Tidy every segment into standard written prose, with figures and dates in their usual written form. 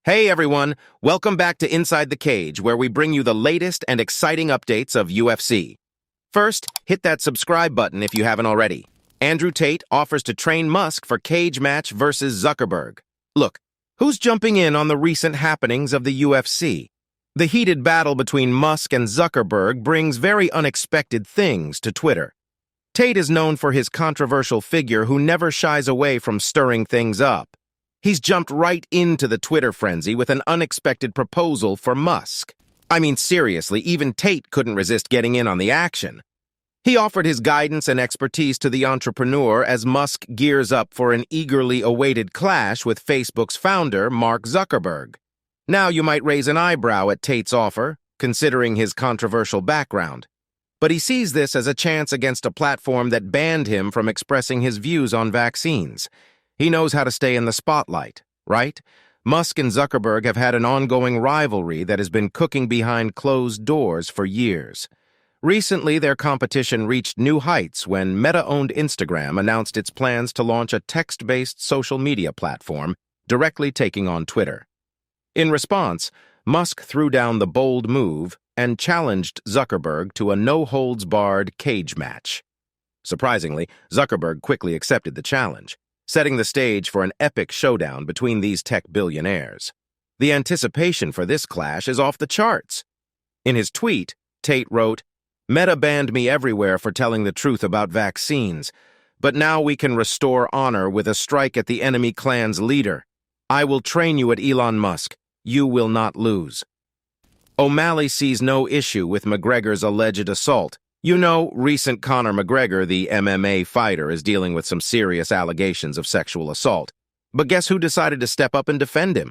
Hey everyone, welcome back to Inside the Cage, where we bring you the latest and exciting updates of UFC. First, hit that subscribe button if you haven't already. Andrew Tate offers to train Musk for cage match versus Zuckerberg. Look, who's jumping in on the recent happenings of the UFC? The heated battle between Musk and Zuckerberg brings very unexpected things to Twitter. Tate is known for his controversial figure who never shies away from stirring things up. He's jumped right into the Twitter frenzy with an unexpected proposal for Musk. I mean, seriously, even Tate couldn't resist getting in on the action. He offered his guidance and expertise to the entrepreneur as Musk gears up for an eagerly awaited clash with Facebook's founder, Mark Zuckerberg. Now you might raise an eyebrow at Tate's offer, considering his controversial background. But he sees this as a chance against a platform that banned him from expressing his views on vaccines. He knows how to stay in the spotlight, right? Musk and Zuckerberg have had an ongoing rivalry that has been cooking behind closed doors for years. Recently, their competition reached new heights when Meta-owned Instagram announced its plans to launch a text-based social media platform, directly taking on Twitter. In response, Musk threw down the bold move and challenged Zuckerberg to a no-holds-barred cage match. Surprisingly, Zuckerberg quickly accepted the challenge, setting the stage for an epic showdown between these tech billionaires. The anticipation for this clash is off the charts. In his tweet, Tate wrote, "Meta banned me everywhere for telling the truth about vaccines, but now we can restore honor with a strike at the enemy clan's leader. I will train you at Elon Musk. You will not lose." O'Malley sees no issue with McGregor's alleged assault. You know, recent Conor McGregor, the MMA fighter, is dealing with some serious allegations of sexual assault. But guess who decided to step up and defend him?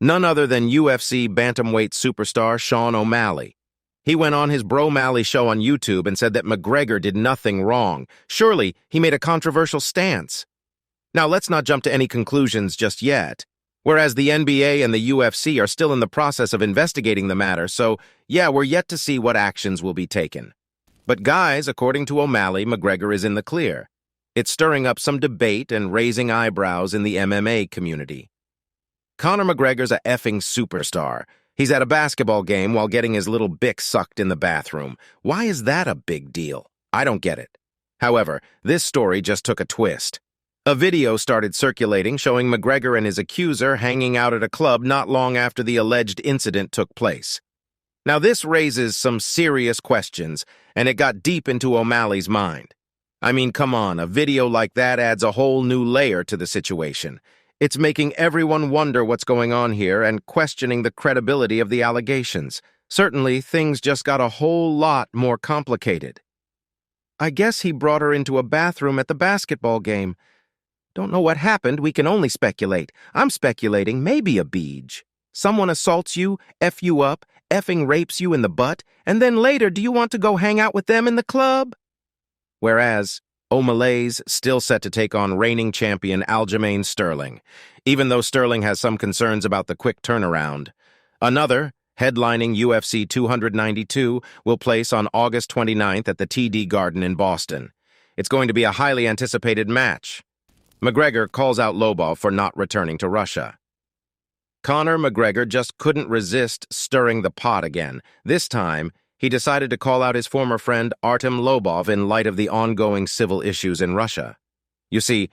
None other than UFC bantamweight superstar Sean O'Malley. He went on his Bro Malley show on YouTube and said that McGregor did nothing wrong. Surely, he made a controversial stance. Now, let's not jump to any conclusions just yet. Whereas the NBA and the UFC are still in the process of investigating the matter, so yeah, we're yet to see what actions will be taken. But guys, according to O'Malley, McGregor is in the clear. It's stirring up some debate and raising eyebrows in the MMA community. Conor McGregor's a effing superstar. He's at a basketball game while getting his little bick sucked in the bathroom. Why is that a big deal? I don't get it. However, this story just took a twist. A video started circulating showing McGregor and his accuser hanging out at a club not long after the alleged incident took place. Now, this raises some serious questions, and it got deep into O'Malley's mind. I mean, come on, a video like that adds a whole new layer to the situation. It's making everyone wonder what's going on here and questioning the credibility of the allegations. Certainly, things just got a whole lot more complicated. I guess he brought her into a bathroom at the basketball game. Don't know what happened, we can only speculate. I'm speculating maybe a beej. Someone assaults you, F you up, effing rapes you in the butt, and then later do you want to go hang out with them in the club? Whereas, O'Malley's still set to take on reigning champion Aljamain Sterling, even though Sterling has some concerns about the quick turnaround. Another, headlining UFC 292, will place on August 29th at the TD Garden in Boston. It's going to be a highly anticipated match. McGregor calls out Lobov for not returning to Russia. Conor McGregor just couldn't resist stirring the pot again. This time, he decided to call out his former friend Artem Lobov in light of the ongoing civil issues in Russia. You see,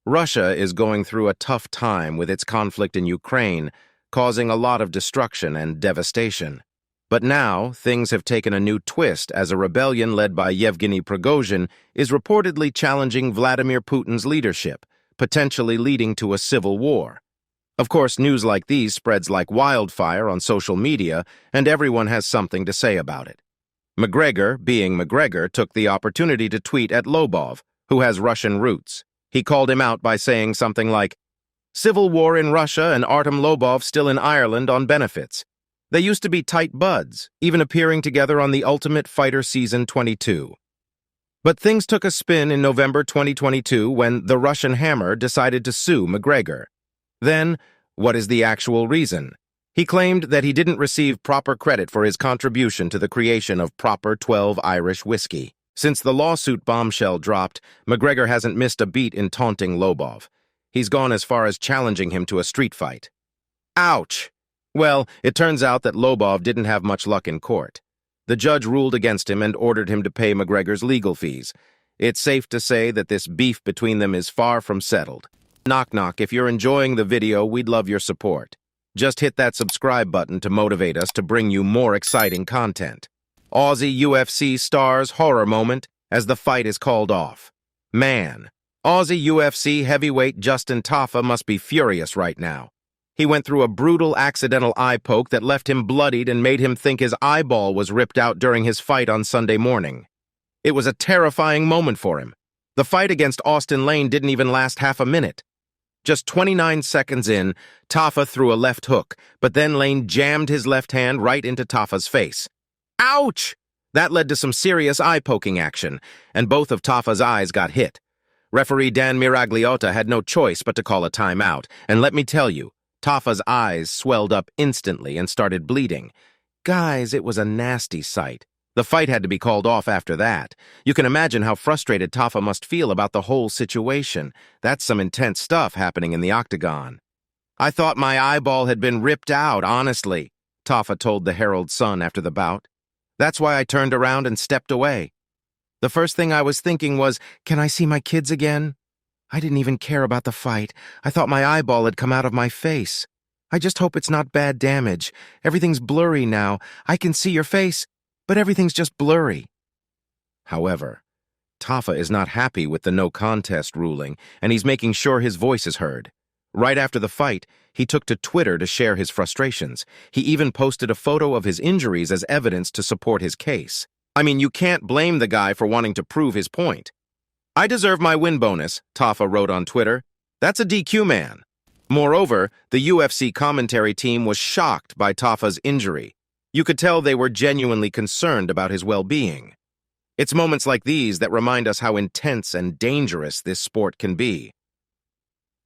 Russia is going through a tough time with its conflict in Ukraine, causing a lot of destruction and devastation. But now, things have taken a new twist as a rebellion led by Yevgeny Prigozhin is reportedly challenging Vladimir Putin's leadership, potentially leading to a civil war. Of course, news like these spreads like wildfire on social media, and everyone has something to say about it. McGregor, being McGregor, took the opportunity to tweet at Lobov, who has Russian roots. He called him out by saying something like, "Civil war in Russia and Artem Lobov still in Ireland on benefits. They used to be tight buds, even appearing together on The Ultimate Fighter Season 22. But things took a spin in November 2022 when the Russian Hammer decided to sue McGregor. Then, what is the actual reason? He claimed that he didn't receive proper credit for his contribution to the creation of Proper 12 Irish whiskey. Since the lawsuit bombshell dropped, McGregor hasn't missed a beat in taunting Lobov. He's gone as far as challenging him to a street fight. Ouch! Well, it turns out that Lobov didn't have much luck in court. The judge ruled against him and ordered him to pay McGregor's legal fees. It's safe to say that this beef between them is far from settled. Knock knock, if you're enjoying the video, we'd love your support. Just hit that subscribe button to motivate us to bring you more exciting content. Aussie UFC stars horror moment as the fight is called off. Man, Aussie UFC heavyweight Justin Tafa must be furious right now. He went through a brutal accidental eye poke that left him bloodied and made him think his eyeball was ripped out during his fight on Sunday morning. It was a terrifying moment for him. The fight against Austin Lane didn't even last half a minute. Just 29 seconds in, Tafa threw a left hook, but then Lane jammed his left hand right into Tafa's face. Ouch! That led to some serious eye-poking action, and both of Tafa's eyes got hit. Referee Dan Miragliotta had no choice but to call a timeout, and let me tell you, Tafa's eyes swelled up instantly and started bleeding. Guys, it was a nasty sight. The fight had to be called off after that. You can imagine how frustrated Tafa must feel about the whole situation. That's some intense stuff happening in the octagon. I thought my eyeball had been ripped out, honestly, Tafa told the Herald Sun after the bout. That's why I turned around and stepped away. The first thing I was thinking was, can I see my kids again? I didn't even care about the fight. I thought my eyeball had come out of my face. I just hope it's not bad damage. Everything's blurry now. I can see your face, but everything's just blurry. However, Tafa is not happy with the no contest ruling, and he's making sure his voice is heard. Right after the fight, he took to Twitter to share his frustrations. He even posted a photo of his injuries as evidence to support his case. I mean, you can't blame the guy for wanting to prove his point. I deserve my win bonus, Tafa wrote on Twitter. That's a DQ, man. Moreover, the UFC commentary team was shocked by Tafa's injury. You could tell they were genuinely concerned about his well-being. It's moments like these that remind us how intense and dangerous this sport can be.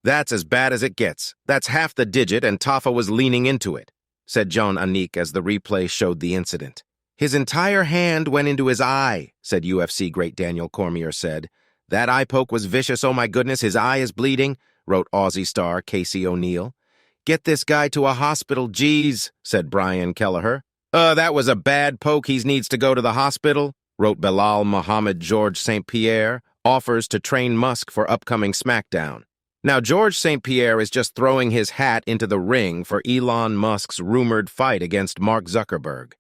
That's as bad as it gets. That's half the digit, and Tafa was leaning into it, said John Anik as the replay showed the incident. His entire hand went into his eye, said UFC great Daniel Cormier said. That eye poke was vicious, oh my goodness, his eye is bleeding, wrote Aussie star Casey O'Neill. Get this guy to a hospital, geez, said Brian Kelleher. That was a bad poke, he needs to go to the hospital, wrote Belal Mohammed George St-Pierre, offers to train Musk for upcoming Smackdown. Now, George St-Pierre is just throwing his hat into the ring for Elon Musk's rumored fight against Mark Zuckerberg.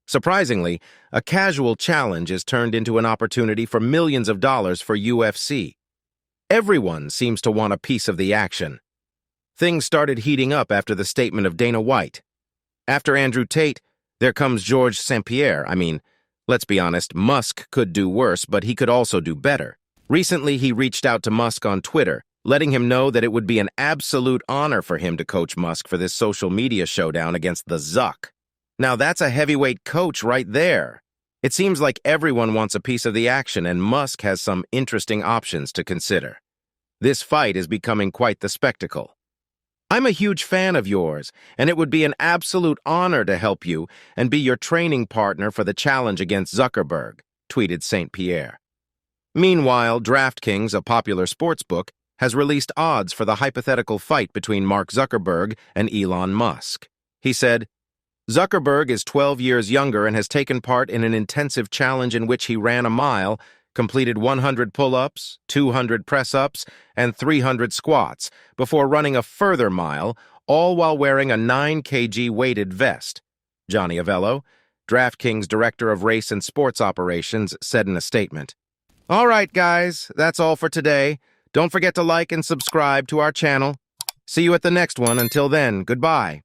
Surprisingly, a casual challenge is turned into an opportunity for millions of dollars for UFC. Everyone seems to want a piece of the action. Things started heating up after the statement of Dana White. After Andrew Tate, there comes George St-Pierre. I mean, let's be honest, Musk could do worse, but he could also do better. Recently, he reached out to Musk on Twitter, letting him know that it would be an absolute honor for him to coach Musk for this social media showdown against the Zuck. Now that's a heavyweight coach right there. It seems like everyone wants a piece of the action, and Musk has some interesting options to consider. This fight is becoming quite the spectacle. I'm a huge fan of yours, and it would be an absolute honor to help you and be your training partner for the challenge against Zuckerberg, tweeted St-Pierre. Meanwhile, DraftKings, a popular sportsbook, has released odds for the hypothetical fight between Mark Zuckerberg and Elon Musk. He said, Zuckerberg is 12 years younger and has taken part in an intensive challenge in which he ran a mile, completed 100 pull-ups, 200 press-ups, and 300 squats, before running a further mile, all while wearing a 9 kg weighted vest. Johnny Avello, DraftKings Director of Race and Sports Operations, said in a statement. All right, guys, that's all for today. Don't forget to like and subscribe to our channel. See you at the next one. Until then, goodbye.